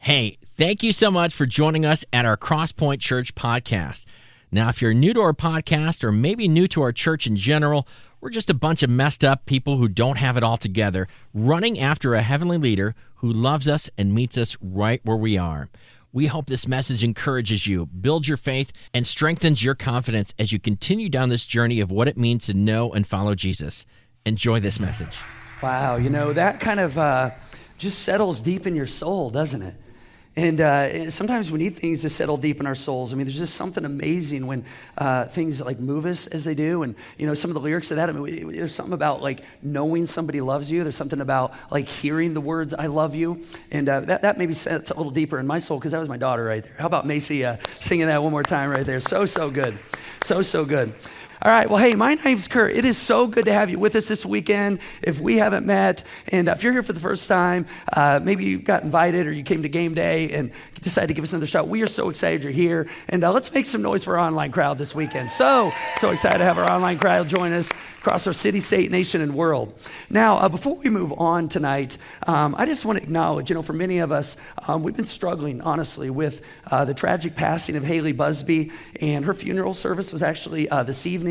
Hey, thank you so much for joining us at our Crosspoint Church podcast. Now, if you're new to our podcast or maybe new to our church in general, we're just a bunch of messed up people who don't have it all together, running after a heavenly leader who loves us and meets us right where we are. We hope this message encourages you, builds your faith, and strengthens your confidence as you continue down this journey of what it means to know and follow Jesus. Enjoy this message. Wow, that kind of just settles deep in your soul, doesn't it? And sometimes we need things to settle deep in our souls. I mean, there's just something amazing when things like move us as they do. And, some of the lyrics of that, there's something about like knowing somebody loves you. There's something about like hearing the words, I love you. And that maybe sets a little deeper in my soul because that was my daughter right there. How about Macy singing that one more time right there? So good. So good. All right, well, hey, my name's Curt. It is so good to have you with us this weekend. If we haven't met, and if you're here for the first time, maybe you got invited or you came to game day and decided to give us another shot. We are so excited you're here. And let's make some noise for our online crowd this weekend. So excited to have our online crowd join us across our city, state, nation, and world. Now, before we move on tonight, I just want to acknowledge, for many of us, we've been struggling, honestly, with the tragic passing of Haley Busby, and her funeral service was actually this evening.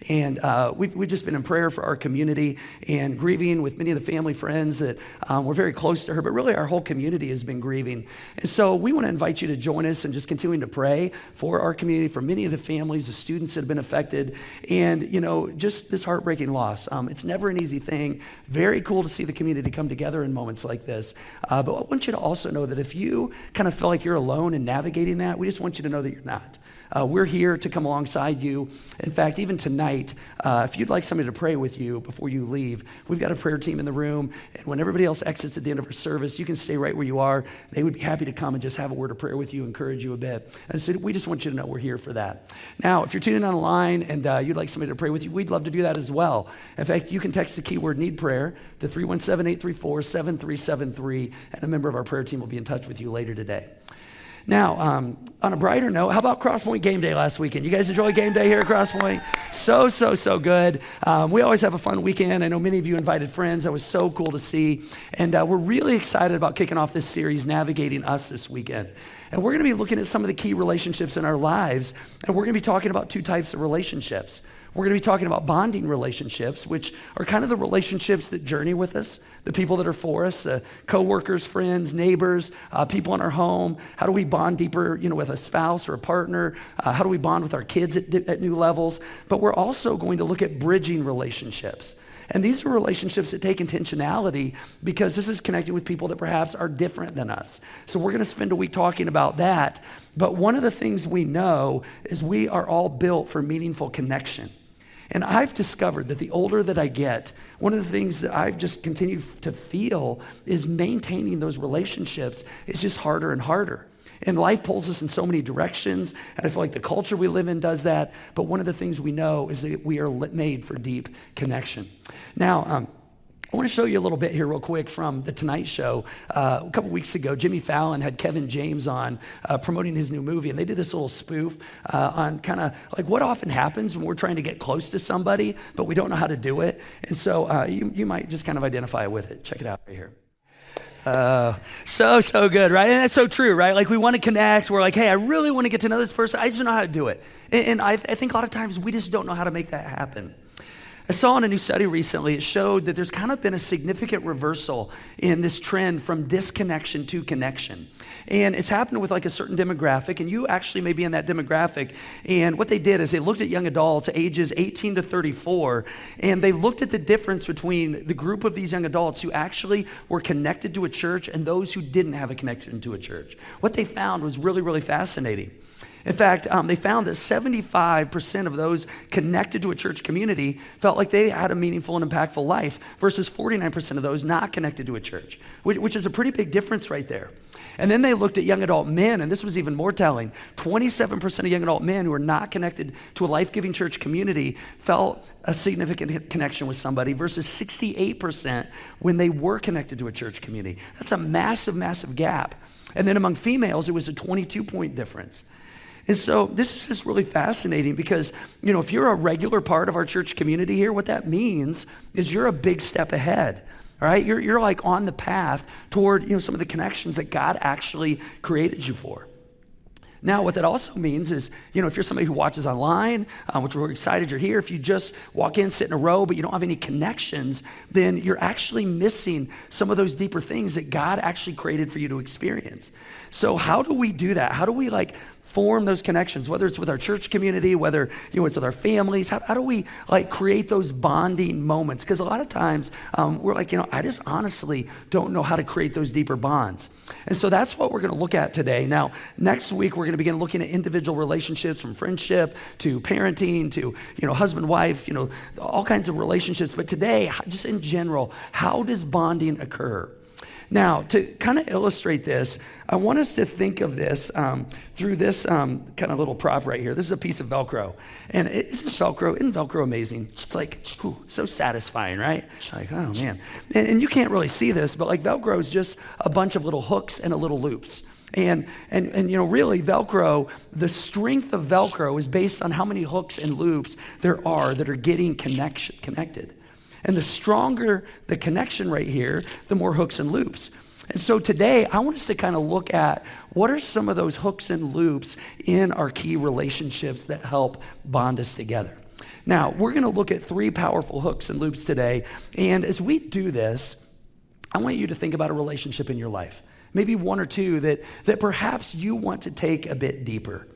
And we've just been in prayer for our community and grieving with many of the family friends that were very close to her, but really our whole community has been grieving. And so we want to invite you to join us and just continuing to pray for our community, for many of the families, the students that have been affected, and, just this heartbreaking loss. It's never an easy thing. Very cool to see the community come together in moments like this. But I want you to also know that if you kind of feel like you're alone in navigating that, we just want you to know that you're not. We're here to come alongside you. In fact, even tonight, if you'd like somebody to pray with you before you leave, we've got a prayer team in the room. And when everybody else exits at the end of our service, you can stay right where you are. They would be happy to come and just have a word of prayer with you, encourage you a bit. And so we just want you to know we're here for that. Now, if you're tuning in online and you'd like somebody to pray with you, we'd love to do that as well. In fact, you can text the keyword need prayer to 317-834-7373, and a member of our prayer team will be in touch with you later today. Now, on a brighter note, how about Crosspoint game day last weekend? You guys enjoy game day here at Crosspoint? So good. We always have a fun weekend. I know many of you invited friends. That was so cool to see. And we're really excited about kicking off this series, Navigating Us, this weekend. And we're going to be looking at some of the key relationships in our lives, and we're going to be talking about two types of relationships. We're going to be talking about bonding relationships, which are kind of the relationships that journey with us, the people that are for us, co-workers, friends, neighbors, people in our home. How do we bond deeper, with a spouse or a partner? How do we bond with our kids at new levels? But we're also going to look at bridging relationships. And these are relationships that take intentionality because this is connecting with people that perhaps are different than us. So we're going to spend a week talking about that. But one of the things we know is we are all built for meaningful connection. And I've discovered that the older that I get, one of the things that I've just continued to feel is maintaining those relationships is just harder and harder. And life pulls us in so many directions, and I feel like the culture we live in does that. But one of the things we know is that we are made for deep connection. Now, I want to show you a little bit here real quick from The Tonight Show. A couple weeks ago, Jimmy Fallon had Kevin James on promoting his new movie, and they did this little spoof on kind of like what often happens when we're trying to get close to somebody, but we don't know how to do it. And so you might just kind of identify with it. Check it out right here. So good, right? And that's so true, right? Like we want to connect. We're like, hey, I really want to get to know this person. I just don't know how to do it. And I think a lot of times we just don't know how to make that happen. I saw in a new study recently, it showed that there's kind of been a significant reversal in this trend from disconnection to connection. And it's happened with like a certain demographic, and you actually may be in that demographic. And what they did is they looked at young adults ages 18 to 34, and they looked at the difference between the group of these young adults who actually were connected to a church and those who didn't have a connection to a church. What they found was really, really fascinating. In fact, they found that 75% of those connected to a church community felt like they had a meaningful and impactful life versus 49% of those not connected to a church, which is a pretty big difference right there. And then they looked at young adult men, and this was even more telling. 27% of young adult men who are not connected to a life-giving church community felt a significant connection with somebody versus 68% when they were connected to a church community. That's a massive, massive gap. And then among females, it was a 22-point difference. And so this is just really fascinating because, if you're a regular part of our church community here, what that means is you're a big step ahead. All right, you're like on the path toward some of the connections that God actually created you for. Now, what that also means is, if you're somebody who watches online, which we're excited you're here, if you just walk in, sit in a row, but you don't have any connections, then you're actually missing some of those deeper things that God actually created for you to experience. So how do we do that? How do we form those connections, whether it's with our church community, whether it's with our families? How do we create those bonding moments? Because a lot of times we're I just honestly don't know how to create those deeper bonds. And so that's what we're going to look at today. Now, next week we're going to begin looking at individual relationships, from friendship to parenting to husband, wife, all kinds of relationships. But today, just in general, how does bonding occur? Now, to kind of illustrate this, I want us to think of this through this kind of little prop right here. This is a piece of Velcro. And isn't Velcro amazing? It's so satisfying, right? Oh man. And you can't really see this, but Velcro is just a bunch of little hooks and a little loops. And really Velcro, the strength of Velcro is based on how many hooks and loops there are that are getting connected. And the stronger the connection right here, the more hooks and loops. And so today, I want us to kind of look at what are some of those hooks and loops in our key relationships that help bond us together. Now, we're going to look at 3 powerful hooks and loops today. And as we do this, I want you to think about a relationship in your life. Maybe 1 or 2 that perhaps you want to take a bit deeper.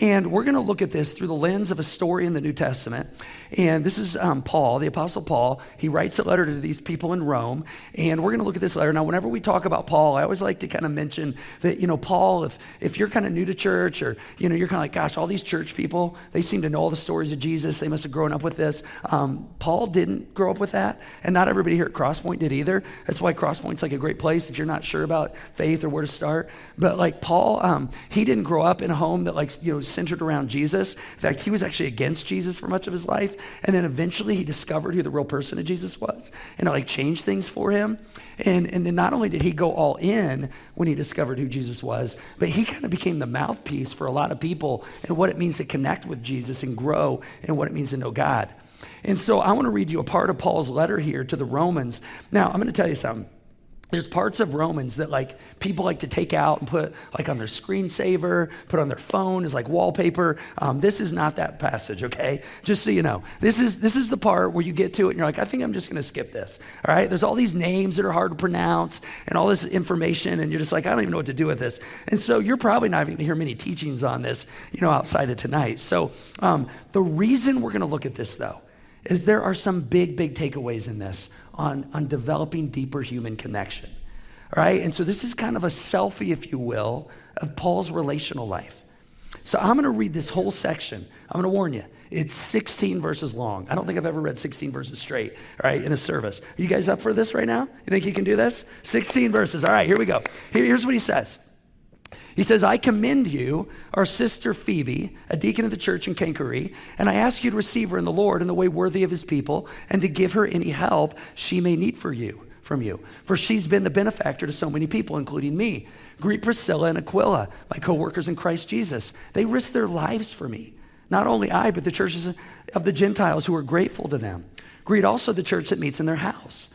And we're going to look at this through the lens of a story in the New Testament. And this is Paul, the Apostle Paul. He writes a letter to these people in Rome. And we're going to look at this letter. Now, whenever we talk about Paul, I always like to kind of mention that, Paul, if you're kind of new to church or, you're kind of like, gosh, all these church people, they seem to know all the stories of Jesus. They must have grown up with this. Paul didn't grow up with that. And not everybody here at Crosspoint did either. That's why Crosspoint's a great place if you're not sure about faith or where to start. But Paul, he didn't grow up in a home that centered around Jesus. In fact, he was actually against Jesus for much of his life. And then eventually he discovered who the real person of Jesus was. And it changed things for him. And then not only did he go all in when he discovered who Jesus was, but he kind of became the mouthpiece for a lot of people and what it means to connect with Jesus and grow and what it means to know God. And so I want to read you a part of Paul's letter here to the Romans. Now, I'm going to tell you something. There's parts of Romans that people like to take out and put on their screensaver, put on their phone as wallpaper. This is not that passage, okay? Just so you know. This is the part where you get to it and you're I think I'm just gonna skip this, all right? There's all these names that are hard to pronounce and all this information and you're just I don't even know what to do with this. And so you're probably not even gonna hear many teachings on this, outside of tonight. So the reason we're gonna look at this though, is there are some big takeaways in this on developing deeper human connection, all right? And so this is kind of a selfie, if you will, of Paul's relational life. So I'm going to read this whole section. I'm going to warn you, it's 16 verses long. I don't think I've ever read 16 verses straight, all right, in a service. Are you guys up for this right now? You think you can do this? 16 verses. All right, here we go. Here's what he says. He says, I commend you, our sister Phoebe, a deacon of the church in Cenchreae, and I ask you to receive her in the Lord in the way worthy of his people, and to give her any help she may need from you. For she's been the benefactor to so many people, including me. Greet Priscilla and Aquila, my co-workers in Christ Jesus. They risked their lives for me. Not only I, but the churches of the Gentiles who are grateful to them. Greet also the church that meets in their house.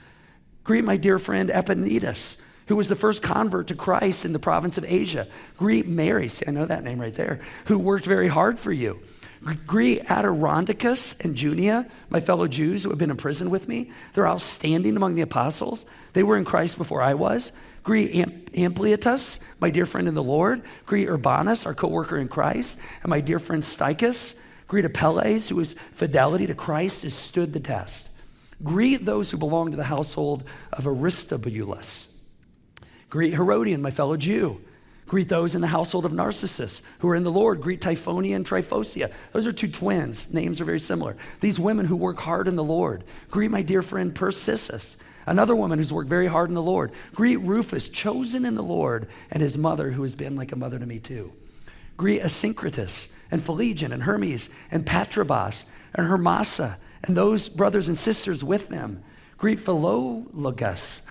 Greet my dear friend Epaphras, who was the first convert to Christ in the province of Asia. Greet Mary, see, I know that name right there, who worked very hard for you. Greet Adirondicus and Junia, my fellow Jews who have been in prison with me. They're outstanding among the apostles. They were in Christ before I was. Greet Ampliatus, my dear friend in the Lord. Greet Urbanus, our co-worker in Christ, and my dear friend Stychus. Greet Apelles, whose fidelity to Christ has stood the test. Greet those who belong to the household of Aristobulus. Greet Herodian, my fellow Jew. Greet those in the household of Narcissus who are in the Lord. Greet Typhonia and Tryphosa. Those are 2 twins. Names are very similar. These women who work hard in the Lord. Greet my dear friend Persis, another woman who's worked very hard in the Lord. Greet Rufus, chosen in the Lord, and his mother, who has been like a mother to me too. Greet Asyncritus and Phlegon and Hermes and Patrobas and Hermasa and those brothers and sisters with them. Greet Philologus,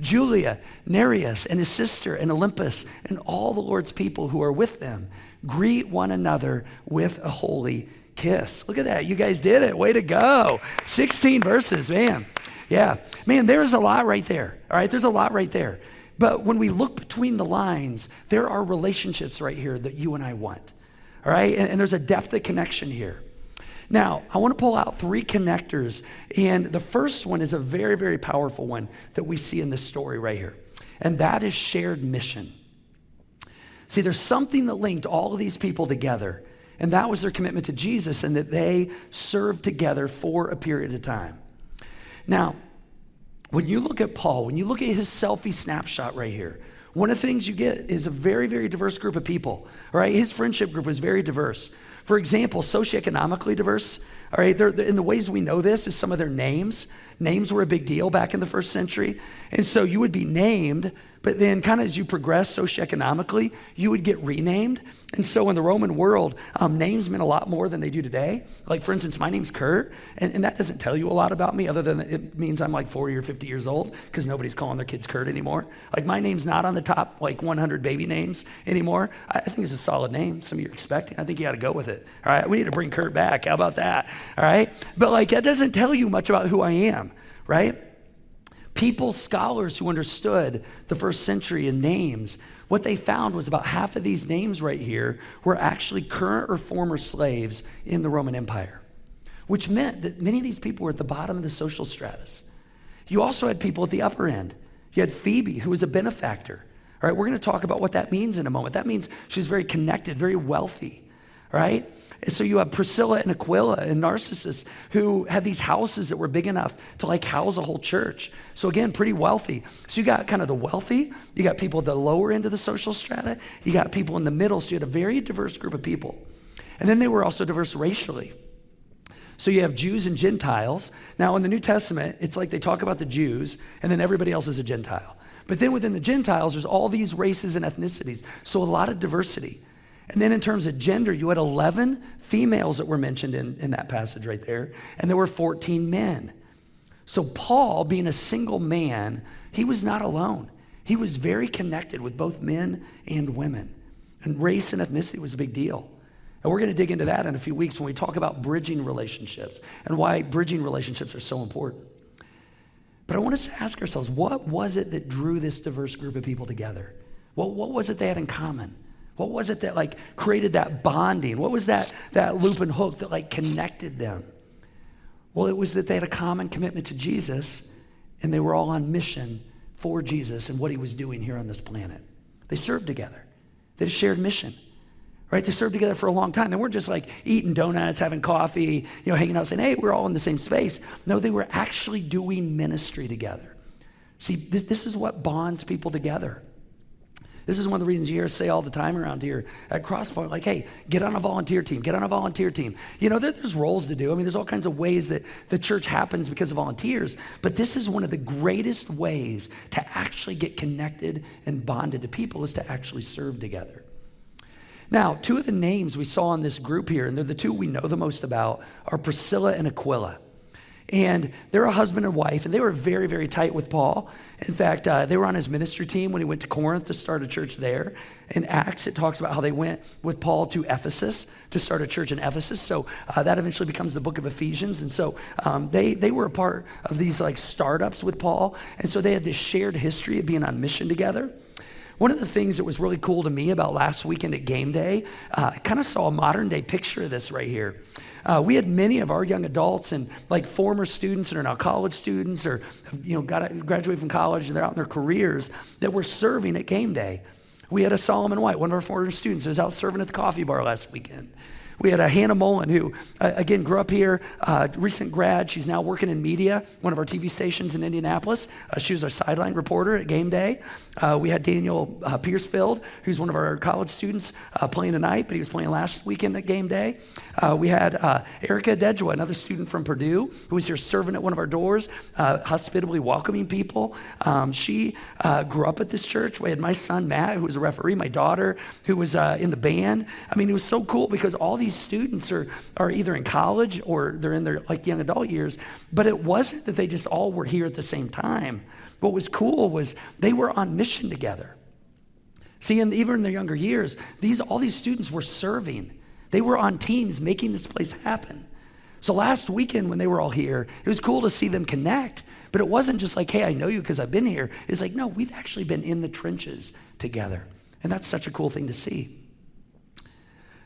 Julia, Nereus, and his sister, and Olympus, and all the Lord's people who are with them. Greet one another with a holy kiss. Look at that. You guys did it. Way to go. 16 verses, man. Yeah, man, there's a lot right there. All right, there's a lot right there. But when we look between the lines, there are relationships right here that you and I want. All right, and there's a depth of connection here. Now, I want to pull out 3 connectors, and the first one is a very, very powerful one that we see in this story right here, and that is shared mission. See, there's something that linked all of these people together, and that was their commitment to Jesus and that they served together for a period of time. Now, when you look at Paul, when you look at his selfie snapshot right here, one of the things you get is a very, very diverse group of people, all right? His friendship group was very diverse. For example, socioeconomically diverse, all right? In the ways we know this is some of their names. Names were a big deal back in the first century. And so you would be named, but then kind of as you progress socioeconomically, you would get renamed. And so in the Roman world, names meant a lot more than they do today. Like, for instance, my name's Curt, and that doesn't tell you a lot about me other than it means I'm like 40 or 50 years old because nobody's calling their kids Curt anymore. Like, my name's not on the top, 100 baby names anymore. I think it's a solid name. Some of you are expecting. I think you got to go with it. All right, we need to bring Curt back. How about that? All right, but that doesn't tell you much about who I am, right? People, scholars who understood the first century in names, what they found was about half of these names right here were actually current or former slaves in the Roman Empire, which meant that many of these people were at the bottom of the social stratus. You also had people at the upper end. You had Phoebe, who was a benefactor. All right, we're going to talk about what that means in a moment. That means she's very connected, very wealthy, right? And so you have Priscilla and Aquila and Narcissus who had these houses that were big enough to house a whole church. So again, pretty wealthy. So you got kind of the wealthy, you got people at the lower end of the social strata, you got people in the middle, so you had a very diverse group of people. And then they were also diverse racially. So you have Jews and Gentiles. Now in the New Testament, it's like they talk about the Jews and then everybody else is a Gentile. But then within the Gentiles, there's all these races and ethnicities. So a lot of diversity. And then in terms of gender, you had 11 females that were mentioned in that passage right there, and there were 14 men. So Paul, being a single man, he was not alone. He was very connected with both men and women. And race and ethnicity was a big deal. And we're going to dig into that in a few weeks when we talk about bridging relationships and why bridging relationships are so important. But I want us to ask ourselves, what was it that drew this diverse group of people together? What was it they had in common? What was it that created that bonding? What was that loop and hook that connected them? Well, it was that they had a common commitment to Jesus and they were all on mission for Jesus and what he was doing here on this planet. They served together. They had a shared mission, right? They served together for a long time. They weren't just eating donuts, having coffee, hanging out saying, hey, we're all in the same space. No, they were actually doing ministry together. See, this is what bonds people together. This is one of the reasons you hear us say all the time around here at Crosspoint, hey, get on a volunteer team, get on a volunteer team. There's roles to do. I mean, there's all kinds of ways that the church happens because of volunteers, but this is one of the greatest ways to actually get connected and bonded to people is to actually serve together. Now, 2 of the names we saw in this group here, and they're the 2 we know the most about, are Priscilla and Aquila. And they're a husband and wife, and they were very, very tight with Paul. In fact, they were on his ministry team when he went to Corinth to start a church there. In Acts, it talks about how they went with Paul to Ephesus to start a church in Ephesus. So that eventually becomes the book of Ephesians. And so they were a part of these startups with Paul. And so they had this shared history of being on mission together. One of the things that was really cool to me about last weekend at game day, I kind of saw a modern day picture of this right here. We had many of our young adults and former students that are now college students or graduated from college and they're out in their careers that were serving at game day. We had a Solomon White, one of our former students, who was out serving at the coffee bar last weekend. We had a Hannah Mullen who, again, grew up here, recent grad. She's now working in media, one of our TV stations in Indianapolis. She was our sideline reporter at game day. We had Daniel Piercefield, who's one of our college students, playing tonight, but he was playing last weekend at game day. We had Erica Dejwa, another student from Purdue, who was here serving at one of our doors, hospitably welcoming people. She grew up at this church. We had my son, Matt, who was a referee, my daughter, who was in the band. I mean, it was so cool because all these students are either in college or they're in their young adult years, but it wasn't that they just all were here at the same time. What was cool was they were on mission together. See, and even in their younger years, all these students were serving. They were on teams making this place happen. So last weekend when they were all here, it was cool to see them connect, but it wasn't just like, hey, I know you because I've been here. It's like, no, we've actually been in the trenches together. And that's such a cool thing to see.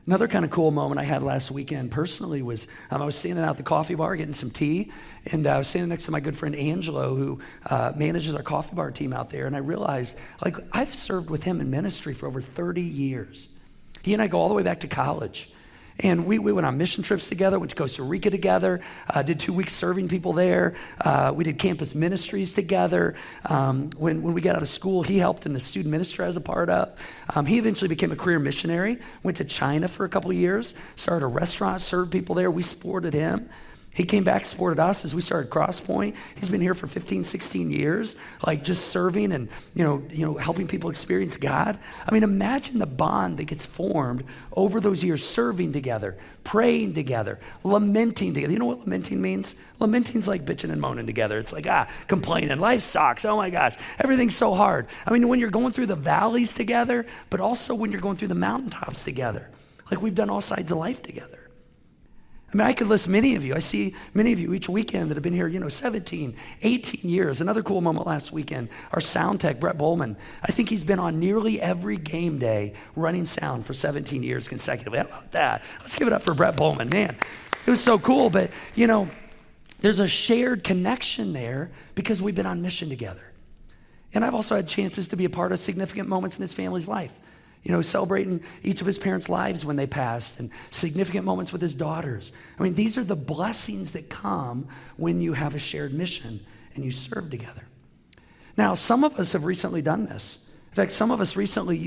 Another kind of cool moment I had last weekend personally was I was standing out at the coffee bar getting some tea, and I was standing next to my good friend Angelo, who manages our coffee bar team out there, and I realized, like, I've served with him in ministry for over 30 years. He and I go all the way back to college. And we went on mission trips together, went to Costa Rica together, did 2 weeks serving people there. We did campus ministries together. When we got out of school, he helped in the student ministry I was a part of. He eventually became a career missionary, went to China for a couple of years, started a restaurant, served people there. We supported him. He came back, supported us as we started Crosspoint. He's been here for 15, 16 years, like just serving and, helping people experience God. I mean, imagine the bond that gets formed over those years, serving together, praying together, lamenting together. You know what lamenting means? Lamenting's like bitching and moaning together. It's like, complaining, life sucks, oh my gosh, everything's so hard. I mean, when you're going through the valleys together, but also when you're going through the mountaintops together, like we've done all sides of life together. I mean, I could list many of you. I see many of you each weekend that have been here, 17, 18 years. Another cool moment last weekend, our sound tech, Brett Bowman. I think he's been on nearly every game day running sound for 17 years consecutively. How about that? Let's give it up for Brett Bowman. Man, it was so cool. But, there's a shared connection there because we've been on mission together. And I've also had chances to be a part of significant moments in his family's life. Celebrating each of his parents' lives when they passed and significant moments with his daughters. I mean, these are the blessings that come when you have a shared mission and you serve together. Now, some of us have recently done this. In fact, some of us recently,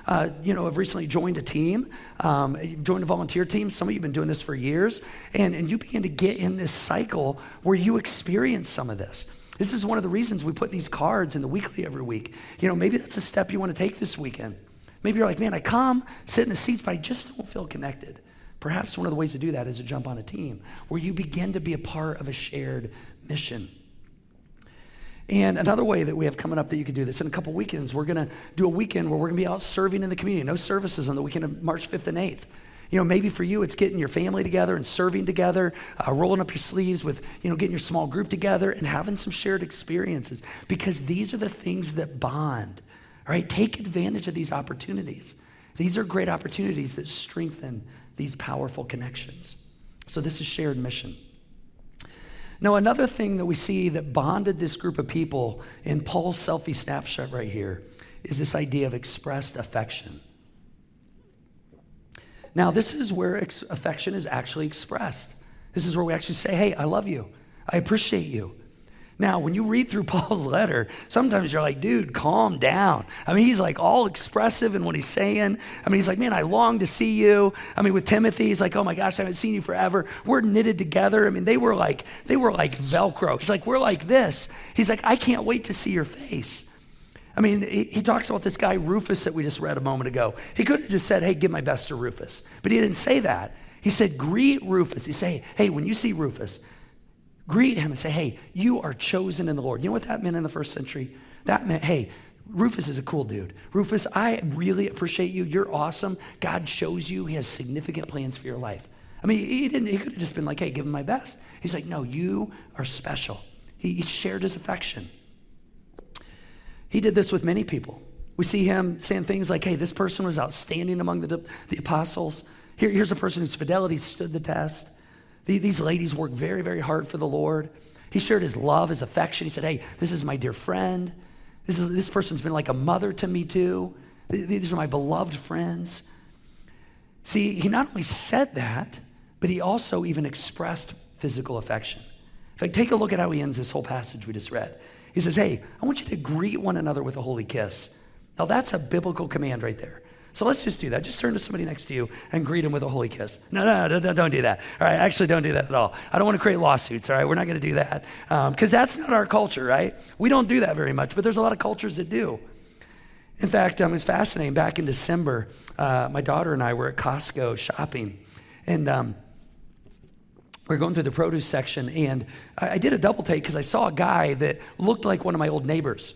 have recently joined a team, you've joined a volunteer team. Some of you have been doing this for years, and you begin to get in this cycle where you experience some of this. This is one of the reasons we put these cards in the weekly every week. Maybe that's a step you want to take this weekend. Maybe you're like, man, I come, sit in the seats, but I just don't feel connected. Perhaps one of the ways to do that is to jump on a team where you begin to be a part of a shared mission. And another way that we have coming up that you could do this, in a couple weekends, we're going to do a weekend where we're going to be out serving in the community. No services on the weekend of March 5th and 8th. Maybe for you, it's getting your family together and serving together, rolling up your sleeves with, getting your small group together and having some shared experiences, because these are the things that bond. All right, take advantage of these opportunities. These are great opportunities that strengthen these powerful connections. So this is shared mission. Now, another thing that we see that bonded this group of people in Paul's selfie snapshot right here is this idea of expressed affection. Now, this is where affection is actually expressed. This is where we actually say, hey, I love you. I appreciate you. Now, when you read through Paul's letter, sometimes you're like, dude, calm down. I mean, he's like all expressive in what he's saying. I mean, he's like, man, I long to see you. I mean, with Timothy, he's like, oh my gosh, I haven't seen you forever. We're knitted together. I mean, they were like Velcro. He's like, we're like this. He's like, I can't wait to see your face. I mean, he talks about this guy, Rufus, that we just read a moment ago. He could have just said, hey, give my best to Rufus. But he didn't say that. He said, greet Rufus. He said, hey, when you see Rufus, greet him and say, hey, you are chosen in the Lord. You know what that meant in the first century? That meant, hey, Rufus is a cool dude. Rufus, I really appreciate you. You're awesome. God chose you. He has significant plans for your life. I mean, he could have just been like, hey, give him my best. He's like, no, you are special. He shared his affection. He did this with many people. We see him saying things like, hey, this person was outstanding among the apostles. Here's a person whose fidelity stood the test. These ladies work very, very hard for the Lord. He shared his love, his affection. He said, hey, this is my dear friend. This person's been like a mother to me too. These are my beloved friends. See, he not only said that, but he also even expressed physical affection. In fact, take a look at how he ends this whole passage we just read. He says, hey, I want you to greet one another with a holy kiss. Now that's a biblical command right there. So let's just do that. Just turn to somebody next to you and greet him with a holy kiss. No, don't do that. All right, actually don't do that at all. I don't want to create lawsuits, all right? We're not going to do that because that's not our culture, right? We don't do that very much, but there's a lot of cultures that do. In fact, it was fascinating. Back in December, my daughter and I were at Costco shopping, and we were going through the produce section, and I did a double take because I saw a guy that looked like one of my old neighbors.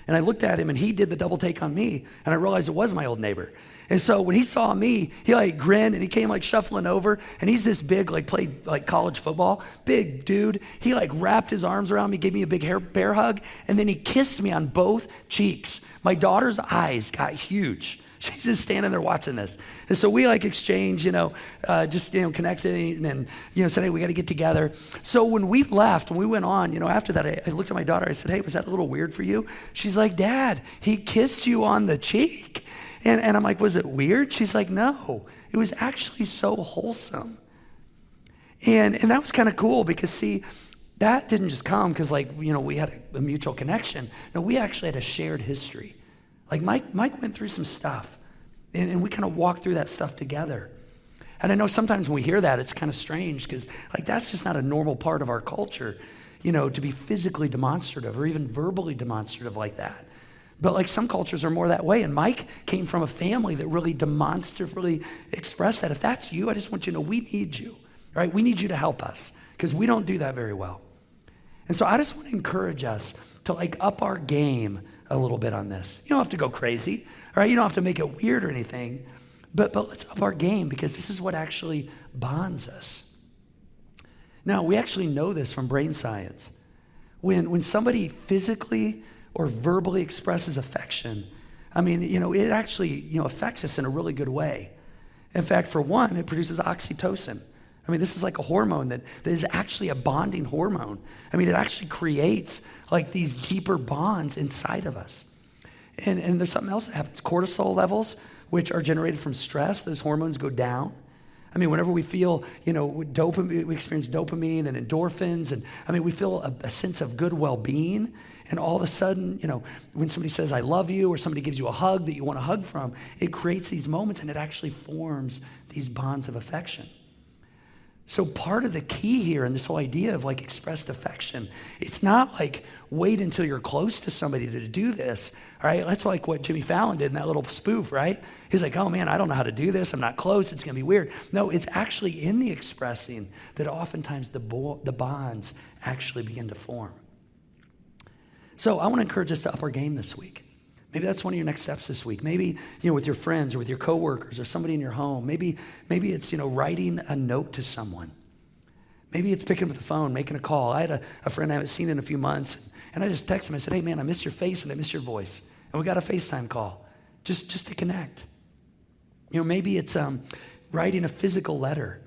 And I looked at him, and he did the double take on me, and I realized it was my old neighbor. And so when he saw me, he like grinned, and he came like shuffling over, and he's this big, like played like college football, big dude. He like wrapped his arms around me, gave me a big bear hug, and then he kissed me on both cheeks. My daughter's eyes got huge. She's just standing there watching this. And so we like exchanged, connected and, said, hey, we got to get together. So when we left, when we went on, after that, I looked at my daughter. I said, hey, was that a little weird for you? She's like, Dad, he kissed you on the cheek. And I'm like, was it weird? She's like, no, it was actually so wholesome. And that was kind of cool because, see, that didn't just come because, we had a mutual connection. No, we actually had a shared history. Like Mike went through some stuff, and we kind of walked through that stuff together. And I know sometimes when we hear that, it's kind of strange because that's just not a normal part of our culture, to be physically demonstrative or even verbally demonstrative like that. But some cultures are more that way. And Mike came from a family that really demonstratively expressed that. If that's you, I just want you to know we need you, right? We need you to help us because we don't do that very well. And so I just want to encourage us to up our game a little bit on this. You don't have to go crazy, all right? You don't have to make it weird or anything, but let's up our game because this is what actually bonds us. Now, we actually know this from brain science. When somebody physically or verbally expresses affection, it actually, affects us in a really good way. In fact, for one, it produces oxytocin. This is like a hormone that is actually a bonding hormone. It actually creates these deeper bonds inside of us. And there's something else that happens. Cortisol levels, which are generated from stress, those hormones go down. Whenever we feel, dopamine, we experience dopamine and endorphins, and we feel a sense of good well-being. And all of a sudden, when somebody says, I love you, or somebody gives you a hug that you want a hug from, it creates these moments and it actually forms these bonds of affection. So part of the key here in this whole idea of expressed affection, it's not wait until you're close to somebody to do this, all right? That's what Jimmy Fallon did in that little spoof, right? He's like, oh man, I don't know how to do this. I'm not close. It's gonna be weird. No, it's actually in the expressing that oftentimes the bonds actually begin to form. So I wanna encourage us to up our game this week. Maybe that's one of your next steps this week. Maybe, with your friends or with your coworkers or somebody in your home. Maybe it's, writing a note to someone. Maybe it's picking up the phone, making a call. I had a friend I haven't seen in a few months, and I just texted him. I said, hey, man, I missed your face and I missed your voice. And we got a FaceTime call just to connect. Maybe it's writing a physical letter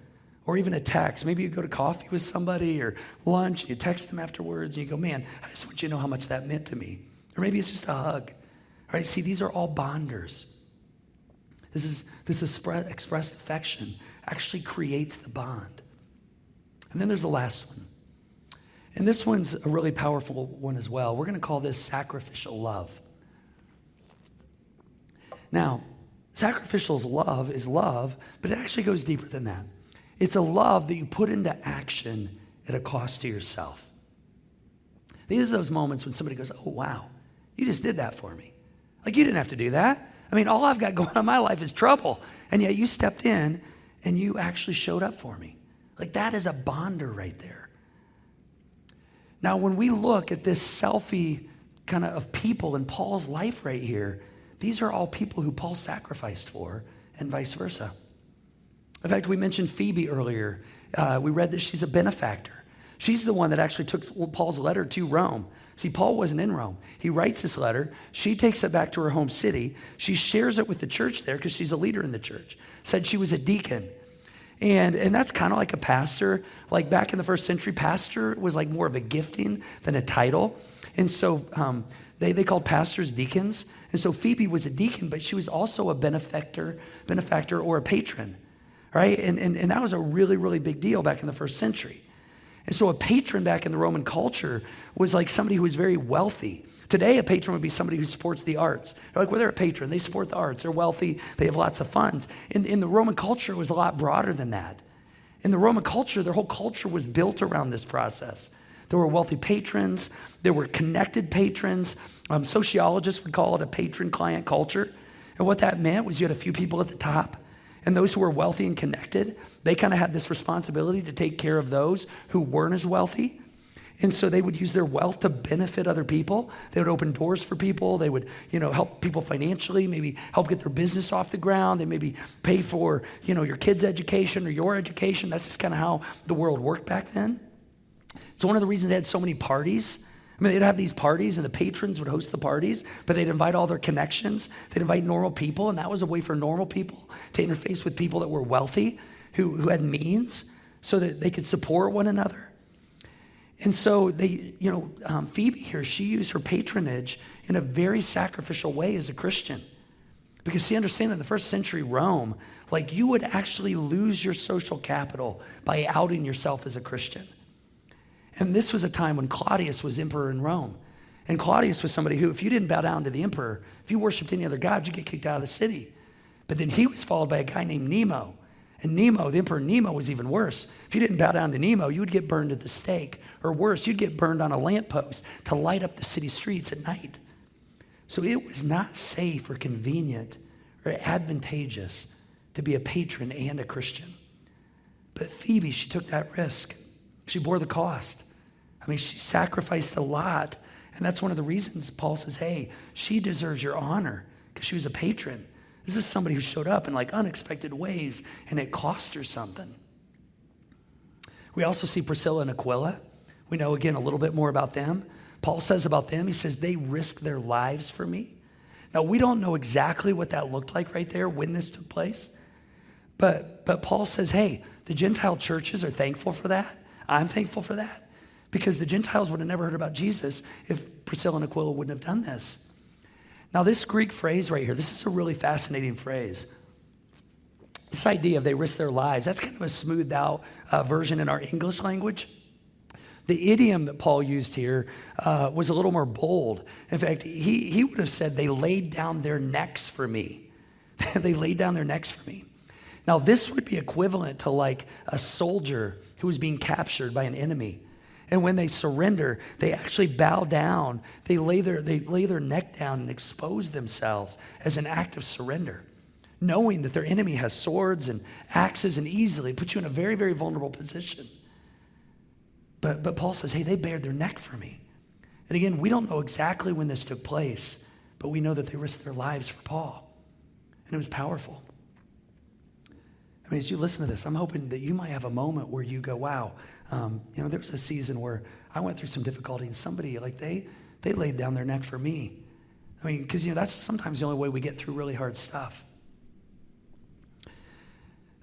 or even a text. Maybe you go to coffee with somebody or lunch, and you text them afterwards, and you go, man, I just want you to know how much that meant to me. Or maybe it's just a hug. All right, see, these are all bonders. This expressed affection actually creates the bond. And then there's the last one. And this one's a really powerful one as well. We're going to call this sacrificial love. Now, sacrificial love is love, but it actually goes deeper than that. It's a love that you put into action at a cost to yourself. These are those moments when somebody goes, oh, wow, you just did that for me. You didn't have to do that. All I've got going on in my life is trouble. And yet you stepped in and you actually showed up for me. That is a bonder right there. Now, when we look at this selfie kind of people in Paul's life right here, these are all people who Paul sacrificed for and vice versa. In fact, we mentioned Phoebe earlier. We read that she's a benefactor. She's the one that actually took Paul's letter to Rome. See, Paul wasn't in Rome. He writes this letter. She takes it back to her home city. She shares it with the church there because she's a leader in the church. Said she was a deacon. And that's kind of like a pastor. Back in the first century, pastor was more of a gifting than a title. And so they called pastors deacons. And so Phoebe was a deacon, but she was also a benefactor or a patron, right? And that was a really, really big deal back in the first century. And so a patron back in the Roman culture was somebody who was very wealthy. Today, a patron would be somebody who supports the arts. Well, they're a patron. They support the arts. They're wealthy. They have lots of funds. In the Roman culture, it was a lot broader than that. In the Roman culture, their whole culture was built around this process. There were wealthy patrons. There were connected patrons. Sociologists would call it a patron-client culture. And what that meant was you had a few people at the top. And those who were wealthy and connected, they kind of had this responsibility to take care of those who weren't as wealthy. And so they would use their wealth to benefit other people. They would open doors for people. They would, help people financially, maybe help get their business off the ground. They maybe pay for, your kids' education or your education. That's just kind of how the world worked back then. It's one of the reasons they had so many parties. I mean, they'd have these parties and the patrons would host the parties, but they'd invite all their connections. They'd invite normal people, and that was a way for normal people to interface with people that were wealthy, who had means, so that they could support one another. And so they, Phoebe here, she used her patronage in a very sacrificial way as a Christian. Because see, understand in the first century Rome, you would actually lose your social capital by outing yourself as a Christian. And this was a time when Claudius was emperor in Rome. And Claudius was somebody who, if you didn't bow down to the emperor, if you worshiped any other god, you'd get kicked out of the city. But then he was followed by a guy named Nemo. And Nemo, the Emperor Nemo, was even worse. If you didn't bow down to Nemo, you would get burned at the stake. Or worse, you'd get burned on a lamppost to light up the city streets at night. So it was not safe or convenient or advantageous to be a patron and a Christian. But Phoebe, she took that risk. She bore the cost. She sacrificed a lot. And that's one of the reasons Paul says, hey, she deserves your honor because she was a patron. This is somebody who showed up in unexpected ways, and it cost her something. We also see Priscilla and Aquila. We know, again, a little bit more about them. Paul says about them, he says, they risked their lives for me. Now, we don't know exactly what that looked like right there when this took place, but Paul says, hey, the Gentile churches are thankful for that. I'm thankful for that because the Gentiles would have never heard about Jesus if Priscilla and Aquila wouldn't have done this. Now, this Greek phrase right here, this is a really fascinating phrase. This idea of they risk their lives, that's kind of a smoothed out version in our English language. The idiom that Paul used here was a little more bold. In fact, he would have said, they laid down their necks for me. They laid down their necks for me. Now, this would be equivalent to a soldier who was being captured by an enemy. And when they surrender, they actually bow down. They lay their neck down and expose themselves as an act of surrender, knowing that their enemy has swords and axes and easily put you in a very, very vulnerable position. But Paul says, hey, they bared their neck for me. And again, we don't know exactly when this took place, but we know that they risked their lives for Paul. And it was powerful. As you listen to this, I'm hoping that you might have a moment where you go, wow, there was a season where I went through some difficulty and somebody, they laid down their neck for me. Because, that's sometimes the only way we get through really hard stuff.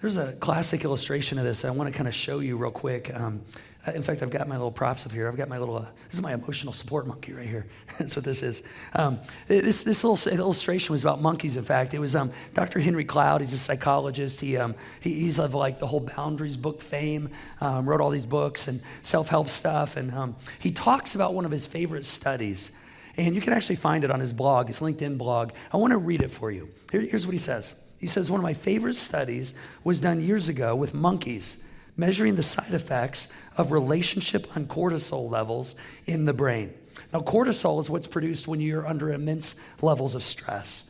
There's a classic illustration of this I want to kind of show you real quick. In fact, I've got my little props up here. I've got my little, this is my emotional support monkey right here. That's what this is. This little illustration was about monkeys, in fact. It was Dr. Henry Cloud. He's a psychologist. He's of the whole Boundaries book fame, wrote all these books and self-help stuff. And he talks about one of his favorite studies. And you can actually find it on his blog, his LinkedIn blog. I want to read it for you. Here's what he says. He says, one of my favorite studies was done years ago with monkeys, measuring the side effects of relationship on cortisol levels in the brain. Now, cortisol is what's produced when you're under immense levels of stress.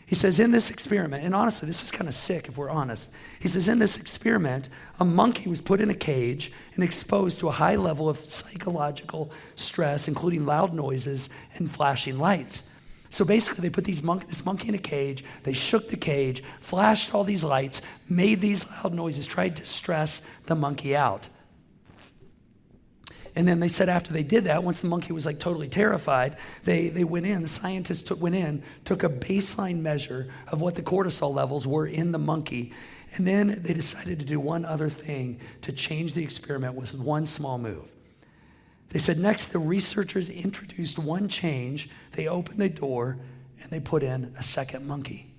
He says, in this experiment, and honestly, this was kind of sick if we're honest. He says, in this experiment, a monkey was put in a cage and exposed to a high level of psychological stress, including loud noises and flashing lights. So basically, they put this monkey in a cage, they shook the cage, flashed all these lights, made these loud noises, tried to stress the monkey out. And then they said after they did that, once the monkey was totally terrified, they went in, the scientists went in, took a baseline measure of what the cortisol levels were in the monkey, and then they decided to do one other thing to change the experiment with one small move. They said next, the researchers introduced one change. They opened the door and they put in a second monkey.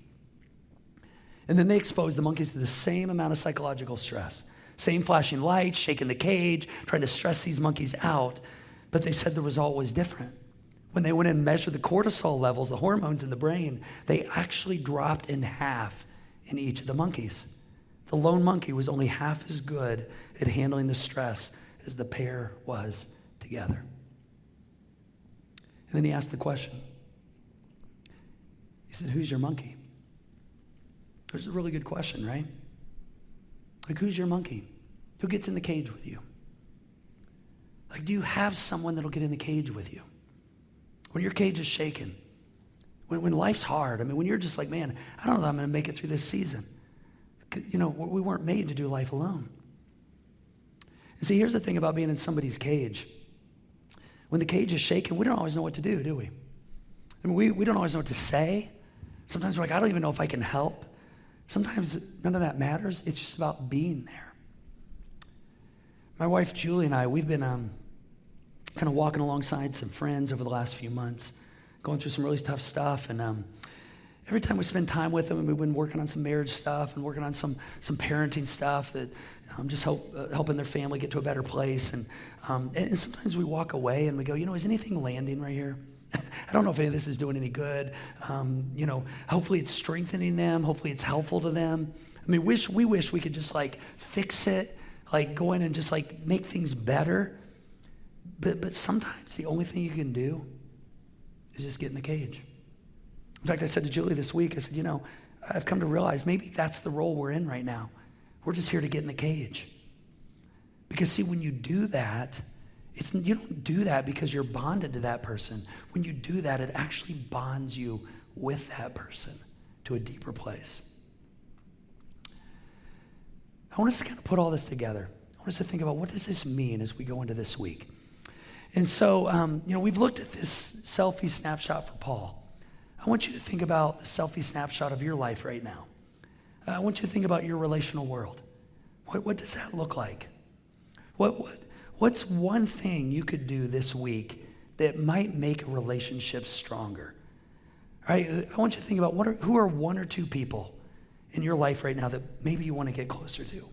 And then they exposed the monkeys to the same amount of psychological stress. Same flashing lights, shaking the cage, trying to stress these monkeys out. But they said the result was different. When they went in and measured the cortisol levels, the hormones in the brain, they actually dropped in half in each of the monkeys. The lone monkey was only half as good at handling the stress as the pair was together. And then he asked the question. He said, who's your monkey? It's a really good question, right? Who's your monkey? Who gets in the cage with you? Like, do you have someone that'll get in the cage with you? When your cage is shaken, when life's hard, I mean, when you're just like, man, I don't know if I'm going to make it through this season. You know, we weren't made to do life alone. And see, here's the thing about being in somebody's cage. When the cage is shaken, we don't always know what to do we? I mean, we don't always know what to say. Sometimes we're like, I don't even know if I can help. Sometimes none of that matters. It's just about being there. My wife, Julie, and I, we've been kind of walking alongside some friends over the last few months, going through some really tough stuff. And every time we spend time with them, and we've been working on some marriage stuff and working on some parenting stuff that just helping their family get to a better place. And sometimes we walk away and we go, is anything landing right here? I don't know if any of this is doing any good. Hopefully it's strengthening them. Hopefully it's helpful to them. I mean, we wish we could just like fix it, like go in and just like make things better. But sometimes the only thing you can do is just get in the cage. In fact, I said to Julie this week, I said, I've come to realize maybe that's the role we're in right now. We're just here to get in the cage. Because see, when you do that, you don't do that because you're bonded to that person. When you do that, it actually bonds you with that person to a deeper place. I want us to kind of put all this together. I want us to think about, what does this mean as we go into this week? And so, we've looked at this selfie snapshot for Paul. I want you to think about the selfie snapshot of your life right now. I want you to think about your relational world. What does that look like? What's one thing you could do this week that might make a relationship stronger? All right, I want you to think about who are one or two people in your life right now that maybe you want to get closer to.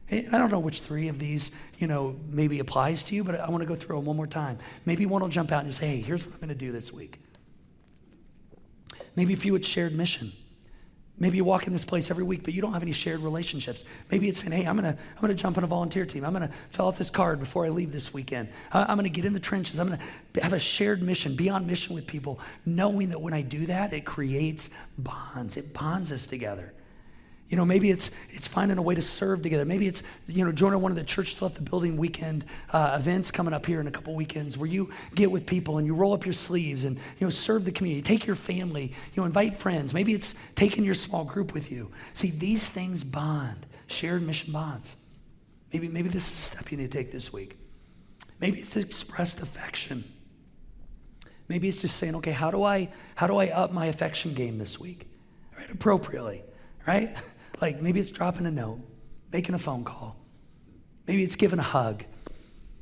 And I don't know which three of these, maybe applies to you, but I want to go through them one more time. Maybe one will jump out and say, hey, here's what I'm going to do this week. Maybe if you had shared mission. Maybe you walk in this place every week, but you don't have any shared relationships. Maybe it's saying, hey, I'm gonna jump on a volunteer team. I'm gonna fill out this card before I leave this weekend. I'm gonna get in the trenches. I'm gonna have a shared mission, be on mission with people, knowing that when I do that, it creates bonds. It bonds us together. Maybe it's finding a way to serve together. Maybe it's, joining one of the Churches Left the Building weekend events coming up here in a couple weekends where you get with people and you roll up your sleeves and, serve the community. Take your family, invite friends. Maybe it's taking your small group with you. See, these things bond, shared mission bonds. Maybe this is a step you need to take this week. Maybe it's expressed affection. Maybe it's just saying, okay, how do I up my affection game this week? All right, appropriately, right? Like maybe it's dropping a note, making a phone call. Maybe it's giving a hug.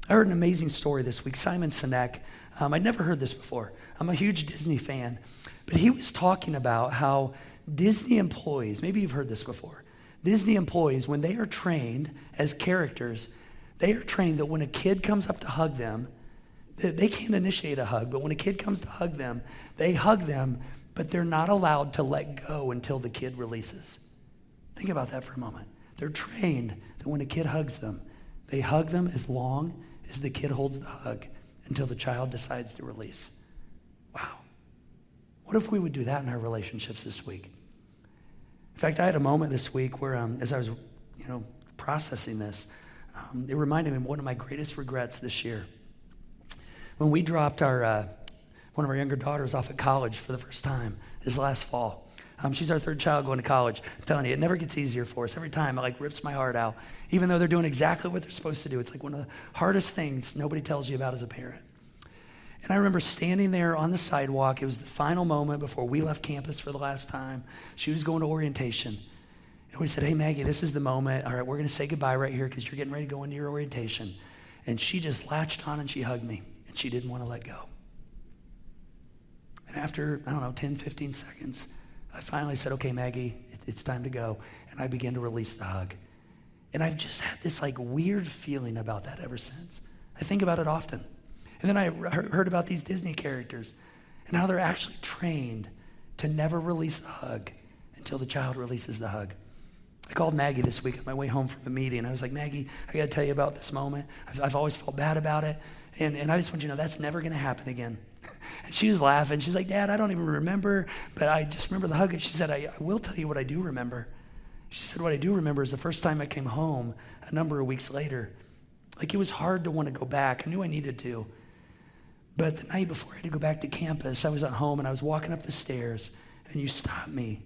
I heard an amazing story this week. Simon Sinek, I'd never heard this before. I'm a huge Disney fan, but he was talking about how Disney employees, maybe you've heard this before, Disney employees, when they are trained as characters, they are trained that when a kid comes up to hug them, they can't initiate a hug, but when a kid comes to hug them, they hug them, but they're not allowed to let go until the kid releases. Think about that for a moment. They're trained that when a kid hugs them, they hug them as long as the kid holds the hug until the child decides to release. Wow. What if we would do that in our relationships this week? In fact, I had a moment this week where as I was, processing this, it reminded me of one of my greatest regrets this year. When we dropped one of our younger daughters off at college for the first time this last fall. She's our third child going to college. I'm telling you, it never gets easier for us. Every time it rips my heart out. Even though they're doing exactly what they're supposed to do. It's like one of the hardest things nobody tells you about as a parent. And I remember standing there on the sidewalk. It was the final moment before we left campus for the last time. She was going to orientation. And we said, hey, Maggie, this is the moment. All right, we're going to say goodbye right here because you're getting ready to go into your orientation. And she just latched on and she hugged me. And she didn't want to let go. And after, 10, 15 seconds, I finally said, okay, Maggie, it's time to go. And I began to release the hug. And I've just had this weird feeling about that ever since. I think about it often. And then I heard about these Disney characters and how they're actually trained to never release the hug until the child releases the hug. I called Maggie this week on my way home from a meeting. I was like, Maggie, I got to tell you about this moment. I've always felt bad about it. And I just want you to know that's never going to happen again. And she was laughing. She's like, Dad, I don't even remember, but I just remember the hug. And she said, I will tell you what I do remember. She said, what I do remember is the first time I came home a number of weeks later, Like, it was hard to want to go back. I knew I needed to. But the night before I had to go back to campus, I was at home and I was walking up the stairs, and you stopped me.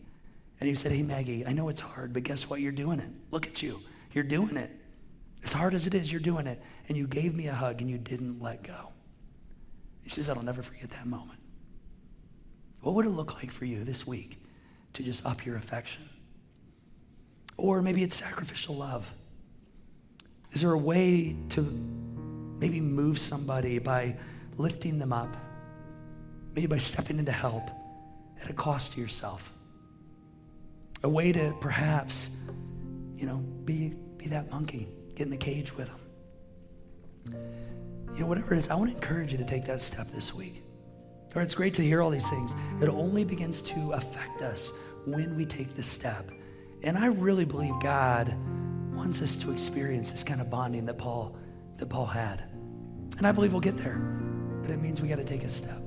And you said, hey, Maggie, I know it's hard, but guess what? You're doing it. Look at you. You're doing it. As hard as it is, you're doing it. And you gave me a hug and you didn't let go. She says, I'll never forget that moment. What would it look like for you this week to just up your affection? Or maybe it's sacrificial love. Is there a way to maybe move somebody by lifting them up? Maybe by stepping in to help at a cost to yourself? A way to perhaps, be that monkey, get in the cage with them. Whatever it is, I want to encourage you to take that step this week. Or it's great to hear all these things. It only begins to affect us when we take this step. And I really believe God wants us to experience this kind of bonding that Paul had. And I believe we'll get there. But it means we got to take a step.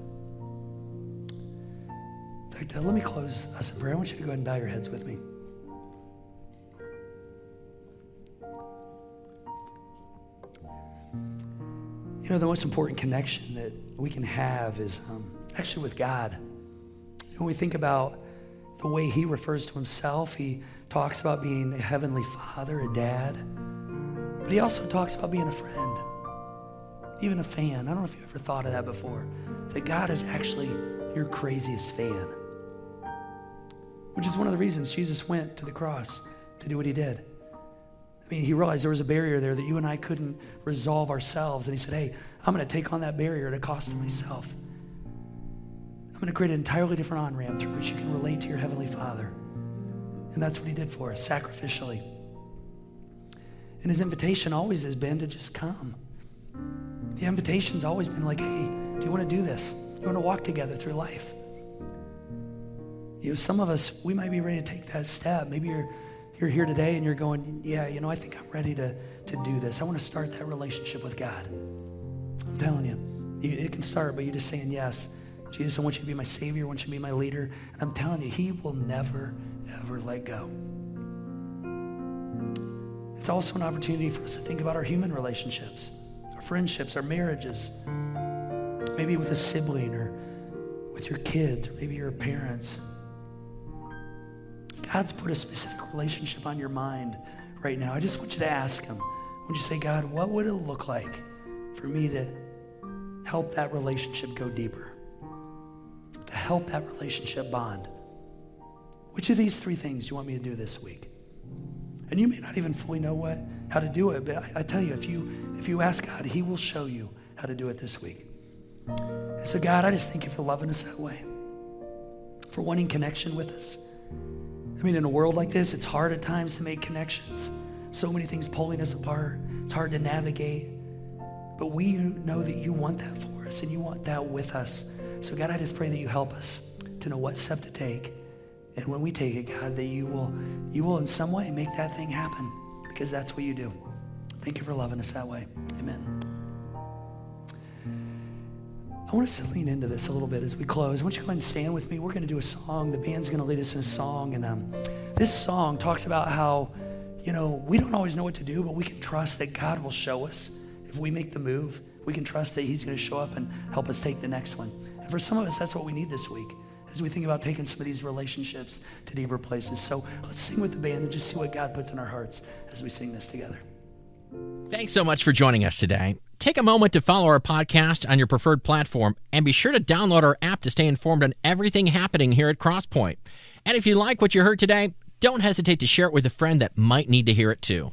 In fact, let me close us in prayer. I want you to go ahead and bow your heads with me. The most important connection that we can have is actually with God. When we think about the way he refers to himself, he talks about being a heavenly father, a dad, but he also talks about being a friend, even a fan. I don't know if you've ever thought of that before, that God is actually your craziest fan, which is one of the reasons Jesus went to the cross to do what he did. He realized there was a barrier there that you and I couldn't resolve ourselves. And he said, hey, I'm going to take on that barrier at a cost to myself. I'm going to create an entirely different on-ramp through which you can relate to your Heavenly Father. And that's what he did for us, sacrificially. And his invitation always has been to just come. The invitation's always been like, hey, do you want to do this? You want to walk together through life? Some of us, we might be ready to take that step. Maybe you're here today and you're going, yeah, I think I'm ready to do this. I want to start that relationship with God. I'm telling you, it can start by you just saying, yes, Jesus, I want you to be my Savior. I want you to be my leader. And I'm telling you, he will never, ever let go. It's also an opportunity for us to think about our human relationships, our friendships, our marriages, maybe with a sibling or with your kids, or maybe your parents. God's put a specific relationship on your mind right now. I just want you to ask him. I want you to say, God, what would it look like for me to help that relationship go deeper? To help that relationship bond? Which of these three things do you want me to do this week? And you may not even fully know how to do it, but I tell you, if you ask God, he will show you how to do it this week. And so God, I just thank you for loving us that way, for wanting connection with us. In a world like this, it's hard at times to make connections. So many things pulling us apart. It's hard to navigate. But we know that you want that for us and you want that with us. So God, I just pray that you help us to know what step to take. And when we take it, God, that you will in some way make that thing happen, because that's what you do. Thank you for loving us that way. Amen. I want us to lean into this a little bit as we close. I want you to go ahead and stand with me. We're going to do a song. The band's going to lead us in a song. And this song talks about how, we don't always know what to do, but we can trust that God will show us. If we make the move, we can trust that he's going to show up and help us take the next one. And for some of us, that's what we need this week as we think about taking some of these relationships to deeper places. So let's sing with the band and just see what God puts in our hearts as we sing this together. Thanks so much for joining us today. Take a moment to follow our podcast on your preferred platform, and be sure to download our app to stay informed on everything happening here at Crosspoint. And if you like what you heard today, don't hesitate to share it with a friend that might need to hear it too.